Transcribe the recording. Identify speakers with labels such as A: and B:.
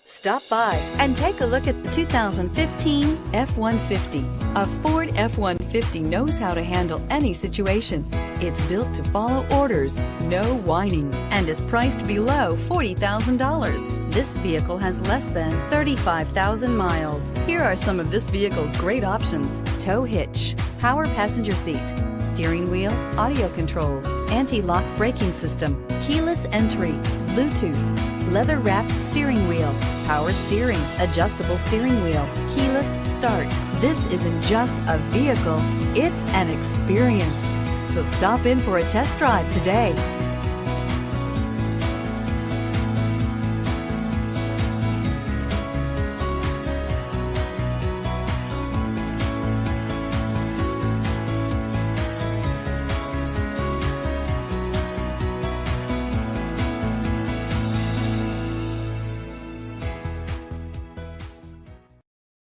A: Stop by and take a look at the 2015 F-150. A Ford F-150 knows how to handle any situation. It's built to follow orders, no whining, and is priced below $40,000. This vehicle has less than 35,000 miles. Here are some of this vehicle's great options: tow hitch, power passenger seat, steering wheel audio controls, anti-lock braking system, keyless entry, Bluetooth, leather-wrapped steering wheel, power steering, adjustable steering wheel, keyless start. This isn't just a vehicle, it's an experience. So stop in for a test drive today.